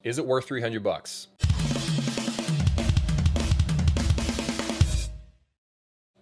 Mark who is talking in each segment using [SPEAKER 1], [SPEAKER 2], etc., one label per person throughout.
[SPEAKER 1] Is it worth 300 bucks?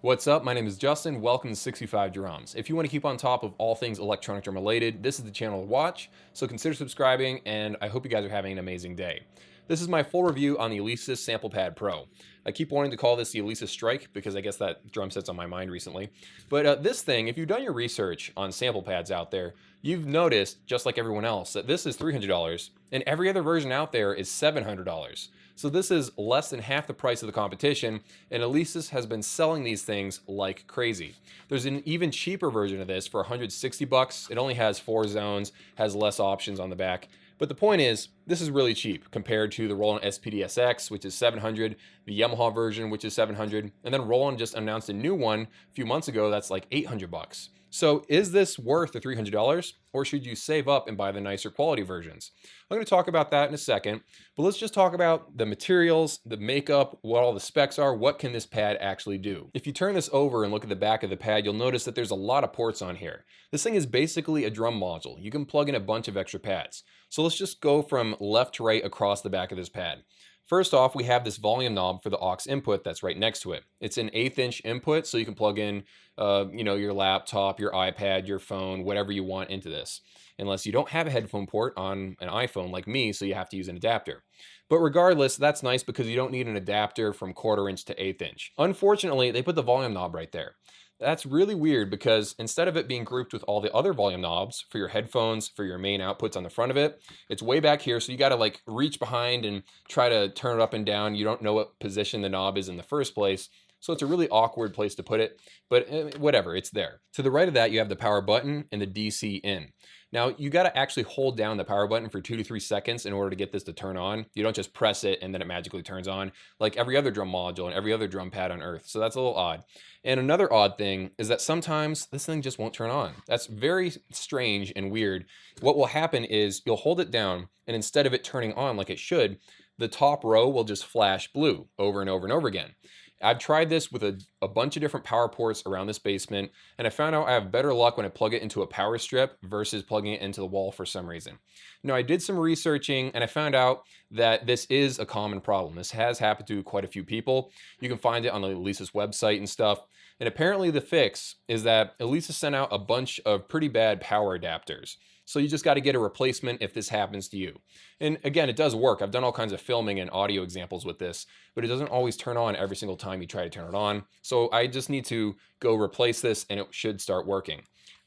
[SPEAKER 1] What's up? My name is Justin. Welcome to 65 Drums. If you want to keep on top of all things electronic drum related, this is the channel to watch, so consider subscribing, and I hope you guys are having an amazing day. This is my full review on the Alesis Sample Pad Pro. I keep wanting to call this the Alesis Strike because I guess that drum set's on my mind recently. But this thing, if you've done your research on sample pads out there, you've noticed, just like everyone else, that this is $300 and every other version out there is $700. So this is less than half the price of the competition, and Alesis has been selling these things like crazy. There's an even cheaper version of this for 160 bucks. It only has 4 zones, has less options on the back. But the point is, this is really cheap compared to the Roland SPD-SX, which is $700, the Yamaha version, which is $700, and then Roland just announced a new one a few months ago that's like 800 bucks. So is this worth the $300, or should you save up and buy the nicer quality versions? I'm going to talk about that in a second, but let's just talk about the materials, the makeup, what all the specs are, what can this pad actually do. If you turn this over and look at the back of the pad, you'll notice that there's a lot of ports on here. This thing is basically a drum module. You can plug in a bunch of extra pads. So let's just go from left to right across the back of this pad. First off, we have this volume knob for the aux input that's right next to it. It's an 1/8 inch input, so you can plug in your laptop, your iPad, your phone, whatever you want into this. Unless you don't have a headphone port on an iPhone like me, so you have to use an adapter. But regardless, that's nice because you don't need an adapter from 1/4 inch to 1/8 inch. Unfortunately, they put the volume knob right there. That's really weird because instead of it being grouped with all the other volume knobs for your headphones, for your main outputs on the front of it, it's way back here. So you got to like reach behind and try to turn it up and down. You don't know what position the knob is in the first place. So it's a really awkward place to put it, but whatever, it's there. To the right of that, you have the power button and the DC in. Now you got to actually hold down the power button for 2 to 3 seconds in order to get this to turn on. You don't just press it and then it magically turns on like every other drum module and every other drum pad on earth. So that's a little odd. And another odd thing is that sometimes this thing just won't turn on. That's very strange and weird. What will happen is you'll hold it down and instead of it turning on like it should, the top row will just flash blue over and over and over again. I've tried this with a bunch of different power ports around this basement, and I found out I have better luck when I plug it into a power strip versus plugging it into the wall for some reason. Now, I did some researching, and I found out that this is a common problem. This has happened to quite a few people. You can find it on the Alesis website and stuff. And apparently the fix is that Alesis sent out a bunch of pretty bad power adapters. So you just got to get a replacement if this happens to you. And again, it does work. I've done all kinds of filming and audio examples with this, but it doesn't always turn on every single time you try to turn it on. So I just need to go replace this and it should start working.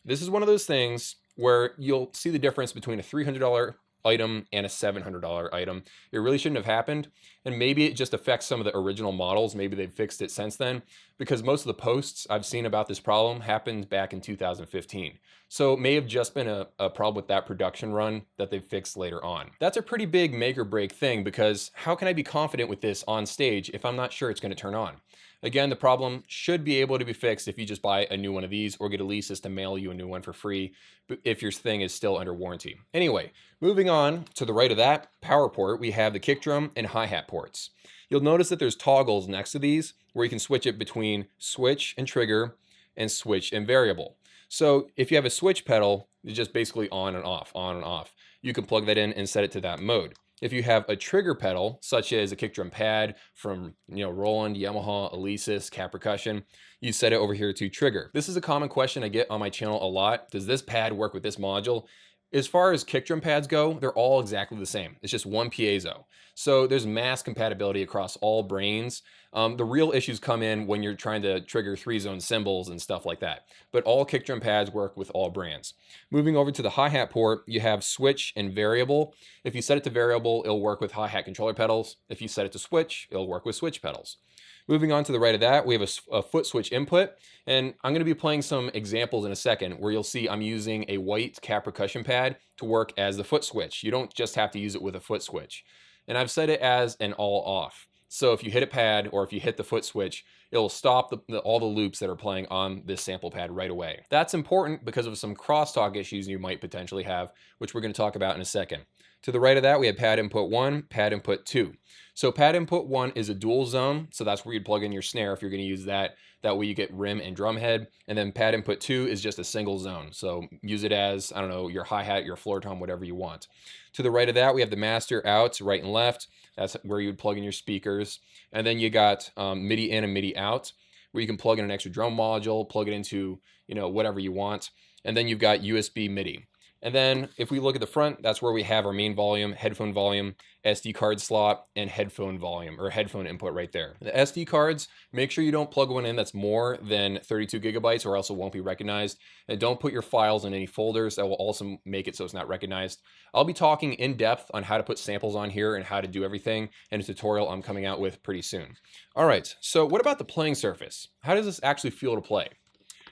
[SPEAKER 1] This is one of those things where you'll see the difference between a $300 item and a $700 item. It really shouldn't have happened. And maybe it just affects some of the original models. Maybe they've fixed it since then, because most of the posts I've seen about this problem happened back in 2015. So it may have just been a problem with that production run that they've fixed later on. That's a pretty big make or break thing, because how can I be confident with this on stage if I'm not sure it's going to turn on? Again, the problem should be able to be fixed if you just buy a new one of these or get Alesis to mail you a new one for free if your thing is still under warranty. Anyway, moving on to the right of that power port, we have the kick drum and hi-hat ports. You'll notice that there's toggles next to these where you can switch it between switch and trigger and switch and variable. So if you have a switch pedal, it's just basically on and off, on and off. You can plug that in and set it to that mode. If you have a trigger pedal, such as a kick drum pad from Roland, Yamaha, Alesis, Cat Percussion, you set it over here to trigger. This is a common question I get on my channel a lot. Does this pad work with this module? As far as kick drum pads go, they're all exactly the same. It's just one piezo. So there's mass compatibility across all brains. The real issues come in when you're trying to trigger 3-zone cymbals and stuff like that. But all kick drum pads work with all brands. Moving over to the hi-hat port, you have switch and variable. If you set it to variable, it'll work with hi-hat controller pedals. If you set it to switch, it'll work with switch pedals. Moving on to the right of that, we have a Footswitch Input, and I'm going to be playing some examples in a second where you'll see I'm using a white Cat Percussion pad to work as the foot switch. You don't just have to use it with a foot switch. And I've set it as an all off. So if you hit a pad or if you hit the foot switch, it'll stop all the loops that are playing on this sample pad right away. That's important because of some crosstalk issues you might potentially have, which we're going to talk about in a second. To the right of that, we have pad input 1, pad input 2. So pad input 1 is a dual zone, so that's where you'd plug in your snare if you're going to use that. That way you get rim and drum head. And then pad input 2 is just a single zone. So use it as, I don't know, your hi-hat, your floor tom, whatever you want. To the right of that, we have the master outs, right and left. That's where you would plug in your speakers. And then you got MIDI in and MIDI out, where you can plug in an extra drum module, plug it into, whatever you want. And then you've got USB MIDI. And then if we look at the front, that's where we have our main volume, headphone volume, SD card slot, and headphone volume or headphone input right there. The SD cards, make sure you don't plug one in that's more than 32 gigabytes or else it won't be recognized. And don't put your files in any folders. That will also make it so it's not recognized. I'll be talking in depth on how to put samples on here and how to do everything in a tutorial I'm coming out with pretty soon. All right, so what about the playing surface? How does this actually feel to play?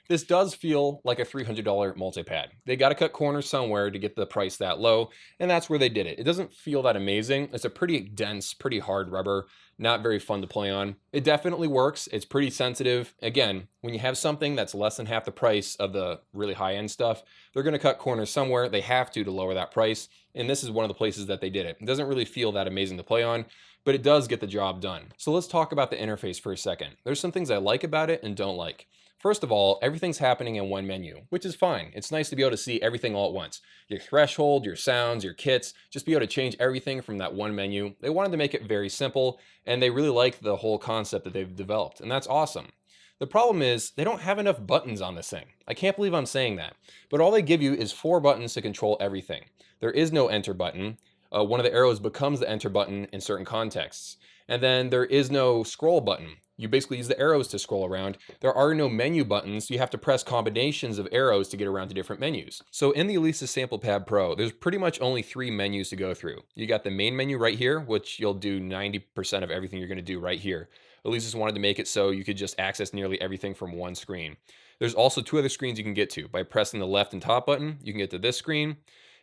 [SPEAKER 1] This does feel like a $300 multipad. They got to cut corners somewhere to get the price that low, and that's where they did it. It doesn't feel that amazing. It's a pretty dense, pretty hard rubber, not very fun to play on. It definitely works. It's pretty sensitive. Again, when you have something that's less than half the price of the really high-end stuff, they're going to cut corners somewhere. They have to lower that price, and this is one of the places that they did it. It doesn't really feel that amazing to play on, but it does get the job done. So let's talk about the interface for a second. There's some things I like about it and don't like. First of all, everything's happening in one menu, which is fine. It's nice to be able to see everything all at once. Your threshold, your sounds, your kits, just be able to change everything from that one menu. They wanted to make it very simple, and they really like the whole concept that they've developed, and that's awesome. The problem is they don't have enough buttons on this thing. I can't believe I'm saying that, but all they give you is 4 buttons to control everything. There is no enter button. One of the arrows becomes the enter button in certain contexts. And then there is no scroll button. You basically use the arrows to scroll around. There are no menu buttons. You have to press combinations of arrows to get around to different menus. So in the Alesis Sample Pad Pro, there's pretty much only 3 menus to go through. You got the main menu right here, which you'll do 90% of everything you're going to do right here. Alesis wanted to make it so you could just access nearly everything from one screen. There's also 2 other screens you can get to. By pressing the left and top button, you can get to this screen.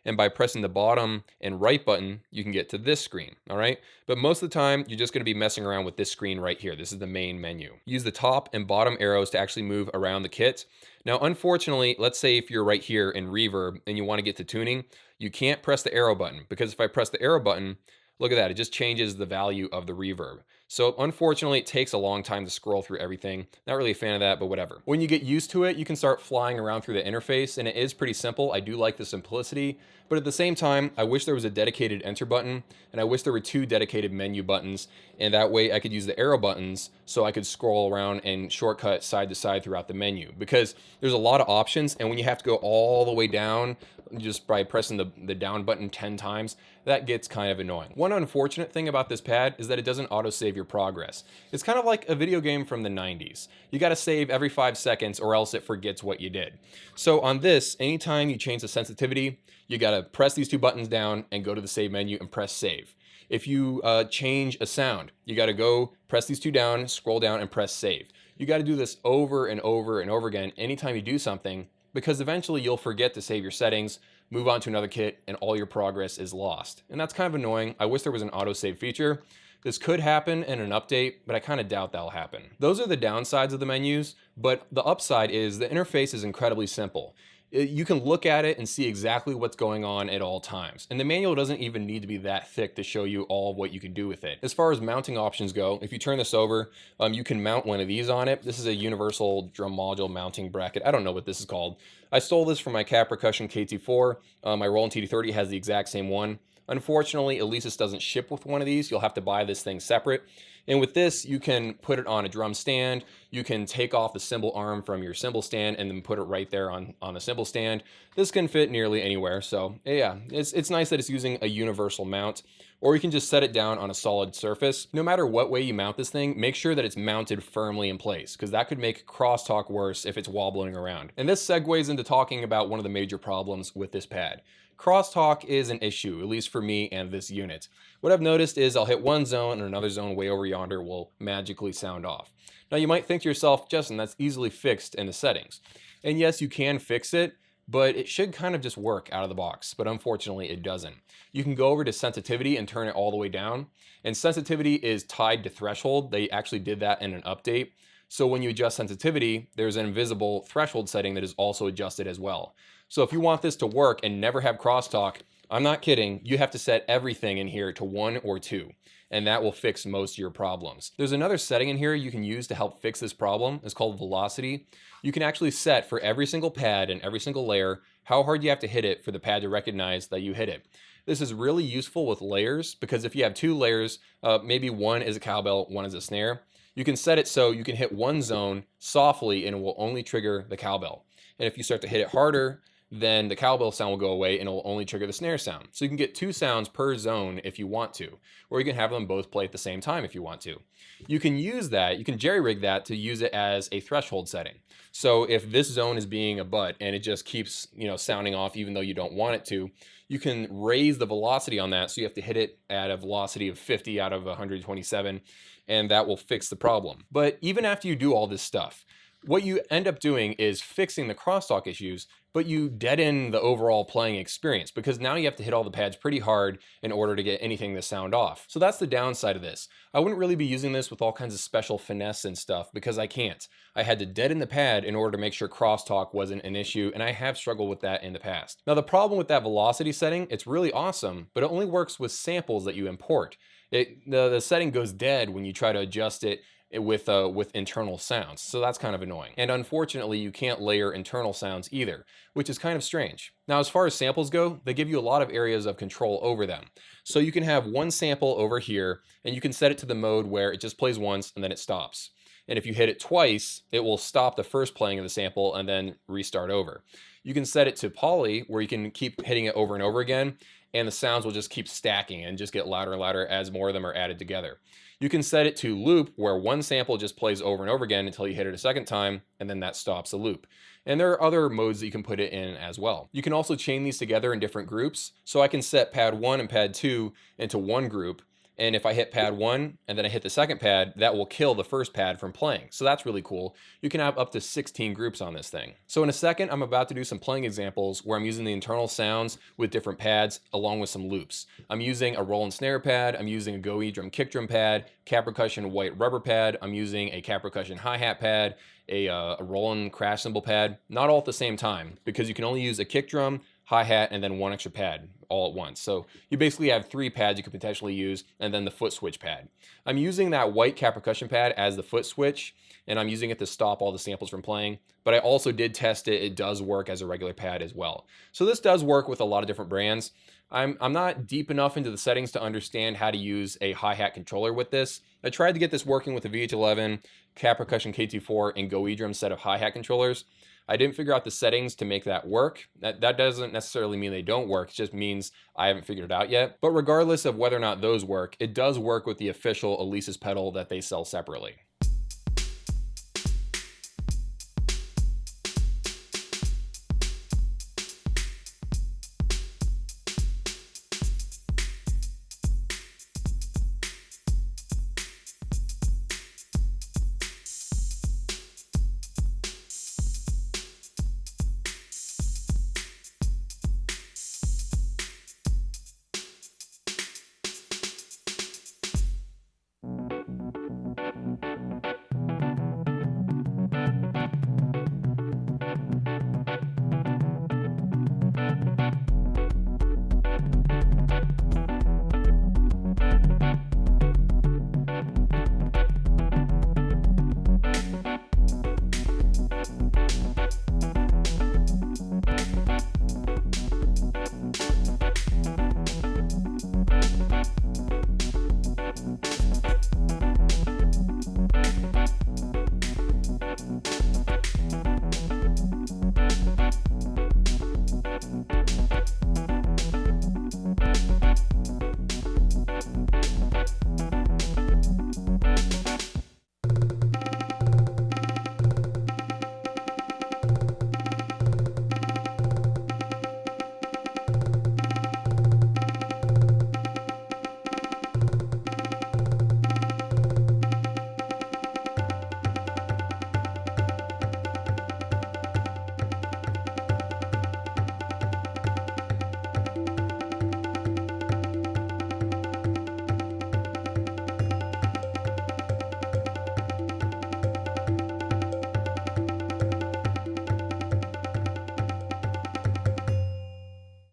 [SPEAKER 1] And by pressing the bottom and right button, you can get to this screen, all right? But most of the time, you're just gonna be messing around with this screen right here. This is the main menu. Use the top and bottom arrows to actually move around the kit. Now, unfortunately, let's say if you're right here in reverb and you wanna get to tuning, you can't press the arrow button, because if I press the arrow button, look at that, it just changes the value of the reverb. So unfortunately, it takes a long time to scroll through everything. Not really a fan of that, but whatever. When you get used to it, you can start flying around through the interface, and it is pretty simple. I do like the simplicity, but at the same time, I wish there was a dedicated enter button, and I wish there were 2 dedicated menu buttons, and that way I could use the arrow buttons so I could scroll around and shortcut side to side throughout the menu, because there's a lot of options, and when you have to go all the way down just by pressing the down button 10 times, that gets kind of annoying. One unfortunate thing about this pad is that it doesn't auto-save your progress. It's kind of like a video game from the 90s. You gotta save every 5 seconds or else it forgets what you did. So on this, anytime you change the sensitivity, you gotta press these 2 buttons down and go to the save menu and press save. If you change a sound, you gotta go press these 2 down, scroll down and press save. You gotta do this over and over and over again anytime you do something, because eventually you'll forget to save your settings, move on to another kit, and all your progress is lost. And that's kind of annoying. I wish there was an autosave feature. This could happen in an update, but I kind of doubt that'll happen. Those are the downsides of the menus, but the upside is the interface is incredibly simple. You can look at it and see exactly what's going on at all times. And the manual doesn't even need to be that thick to show you all of what you can do with it. As far as mounting options go, if you turn this over, you can mount one of these on it. This is a universal drum module mounting bracket. I don't know what this is called. I stole this from my Cat Percussion KT4. My Roland TD30 has the exact same one. Unfortunately, Alesis doesn't ship with one of these. You'll have to buy this thing separate. And with this, you can put it on a drum stand. You can take off the cymbal arm from your cymbal stand and then put it right there on the cymbal stand. This can fit nearly anywhere. So yeah, it's nice that it's using a universal mount. Or you can just set it down on a solid surface. No matter what way you mount this thing, make sure that it's mounted firmly in place, because that could make crosstalk worse if it's wobbling around. And this segues into talking about one of the major problems with this pad. Crosstalk is an issue, at least for me and this unit. What I've noticed is I'll hit one zone and another zone way over yonder will magically sound off. Now you might think to yourself, Justin, that's easily fixed in the settings. And yes, you can fix it, but it should kind of just work out of the box, but unfortunately it doesn't. You can go over to sensitivity and turn it all the way down, and sensitivity is tied to threshold. They actually did that in an update. So when you adjust sensitivity, there's an invisible threshold setting that is also adjusted as well. So if you want this to work and never have crosstalk, I'm not kidding. You have to set everything in here to 1 or 2, and that will fix most of your problems. There's another setting in here you can use to help fix this problem. It's called velocity. You can actually set for every single pad and every single layer how hard you have to hit it for the pad to recognize that you hit it. This is really useful with layers because if you have 2 layers, maybe one is a cowbell, one is a snare, you can set it so you can hit one zone softly and it will only trigger the cowbell. And if you start to hit it harder, then the cowbell sound will go away and it will only trigger the snare sound. So you can get 2 sounds per zone if you want to, or you can have them both play at the same time if you want to. You can use that, you can jerry-rig that to use it as a threshold setting. So if this zone is being a butt and it just keeps, sounding off even though you don't want it to, you can raise the velocity on that so you have to hit it at a velocity of 50 out of 127, and that will fix the problem. But even after you do all this stuff, what you end up doing is fixing the crosstalk issues, but you deaden the overall playing experience because now you have to hit all the pads pretty hard in order to get anything to sound off. So that's the downside of this. I wouldn't really be using this with all kinds of special finesse and stuff because I can't. I had to deaden the pad in order to make sure crosstalk wasn't an issue, and I have struggled with that in the past. Now the problem with that velocity setting, it's really awesome, but it only works with samples that you import. The setting goes dead when you try to adjust it with internal sounds. So that's kind of annoying. And unfortunately, you can't layer internal sounds either, which is kind of strange. Now, as far as samples go, they give you a lot of areas of control over them. So you can have one sample over here, and you can set it to the mode where it just plays once and then it stops. And if you hit it twice, it will stop the first playing of the sample and then restart over. You can set it to poly, where you can keep hitting it over and over again, and the sounds will just keep stacking and just get louder and louder as more of them are added together. You can set it to loop, where one sample just plays over and over again until you hit it a second time, and then that stops the loop. And there are other modes that you can put it in as well. You can also chain these together in different groups. So I can set pad 1 and pad 2 into one group, and if I hit pad 1 and then I hit the second pad, that will kill the first pad from playing. So that's really cool. You can have up to 16 groups on this thing. So in a second, I'm about to do some playing examples where I'm using the internal sounds with different pads along with some loops. I'm using a roll and snare pad, I'm using a Go Edrum kick drum pad, cap percussion white rubber pad, I'm using a cap percussion hi-hat pad, a roll and crash cymbal pad, not all at the same time because you can only use a kick drum, hi-hat, and then one extra pad all at once. So you basically have 3 pads you could potentially use, and then the foot switch pad. I'm using that white cap percussion pad as the foot switch, and I'm using it to stop all the samples from playing, but I also did test it. It does work as a regular pad as well. So this does work with a lot of different brands. I'm not deep enough into the settings to understand how to use a hi-hat controller with this. I tried to get this working with the VH11, cap percussion K24, and Go Edrum set of hi-hat controllers. I didn't figure out the settings to make that work. That doesn't necessarily mean they don't work. It just means I haven't figured it out yet. But regardless of whether or not those work, it does work with the official Alesis pedal that they sell separately.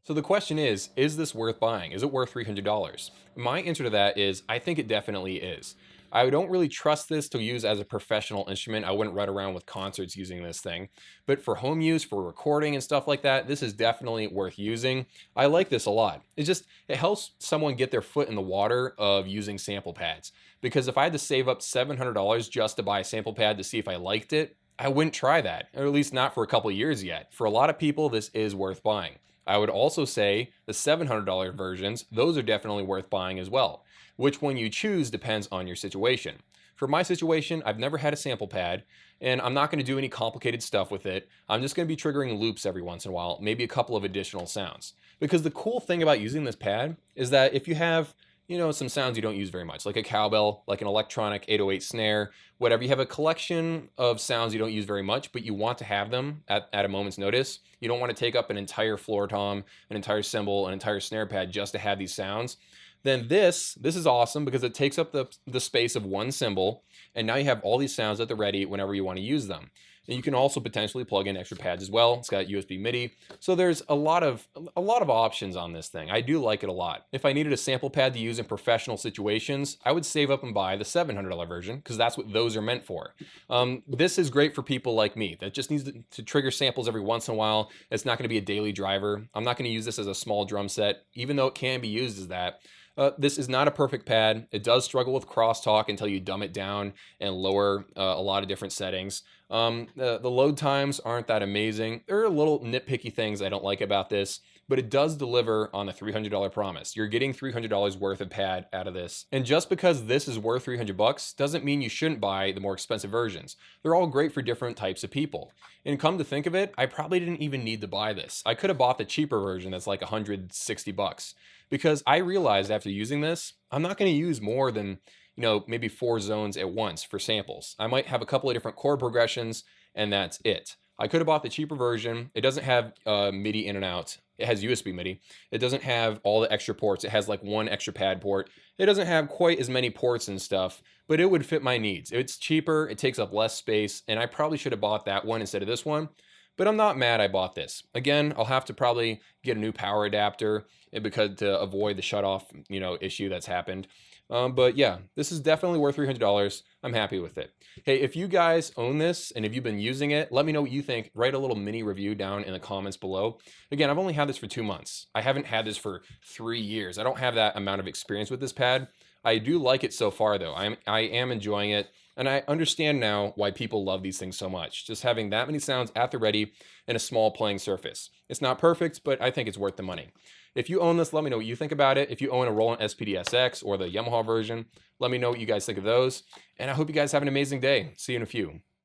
[SPEAKER 1] So the question is this worth buying? Is it worth $300? My answer to that is I think it definitely is. I don't really trust this to use as a professional instrument. I wouldn't run around with concerts using this thing. But for home use, for recording and stuff like that, this is definitely worth using. I like this a lot. It helps someone get their foot in the water of using sample pads. Because if I had to save up $700 just to buy a sample pad to see if I liked it, I wouldn't try that, or at least not for a couple of years yet. For a lot of people, this is worth buying. I would also say the $700 versions, those are definitely worth buying as well. Which one you choose depends on your situation. For my situation, I've never had a sample pad, and I'm not going to do any complicated stuff with it. I'm just going to be triggering loops every once in a while, maybe a couple of additional sounds. Because the cool thing about using this pad is that if you have some sounds you don't use very much, like a cowbell, like an electronic 808 snare, whatever. You have a collection of sounds you don't use very much, but you want to have them at a moment's notice. You don't want to take up an entire floor tom, an entire cymbal, an entire snare pad just to have these sounds. Then this is awesome because it takes up the space of one cymbal, and now you have all these sounds at the ready whenever you want to use them. And you can also potentially plug in extra pads as well. It's got USB MIDI. So there's a lot of options on this thing. I do like it a lot. If I needed a sample pad to use in professional situations, I would save up and buy the $700 version because that's what those are meant for. This is great for people like me that just needs to trigger samples every once in a while. It's not going to be a daily driver. I'm not going to use this as a small drum set, even though it can be used as that. This is not a perfect pad. It does struggle with crosstalk until you dumb it down and lower a lot of different settings. The load times aren't that amazing. There are little nitpicky things I don't like about this, but it does deliver on the $300 promise. You're getting $300 worth of pad out of this. And just because this is worth $300 doesn't mean you shouldn't buy the more expensive versions. They're all great for different types of people. And come to think of it, I probably didn't even need to buy this. I could have bought the cheaper version that's like $160 because I realized after using this, I'm not going to use more than maybe 4 zones at once for samples. I might have a couple of different chord progressions, and that's it. I could have bought the cheaper version. It doesn't have MIDI in and out. It has USB MIDI. It doesn't have all the extra ports. It has like one extra pad port. It doesn't have quite as many ports and stuff, but it would fit my needs. It's cheaper. It takes up less space, and I probably should have bought that one instead of this one. But I'm not mad I bought this. Again, I'll have to probably get a new power adapter because to avoid the shutoff, issue that's happened. But yeah, this is definitely worth $300. I'm happy with it. Hey, if you guys own this and if you've been using it, let me know what you think. Write a little mini review down in the comments below. Again, I've only had this for 2 months. I haven't had this for 3 years. I don't have that amount of experience with this pad. I do like it so far though. I am enjoying it. And I understand now why people love these things so much. Just having that many sounds at the ready and a small playing surface. It's not perfect, but I think it's worth the money. If you own this, let me know what you think about it. If you own a Roland SPD-SX or the Yamaha version, let me know what you guys think of those. And I hope you guys have an amazing day. See you in a few.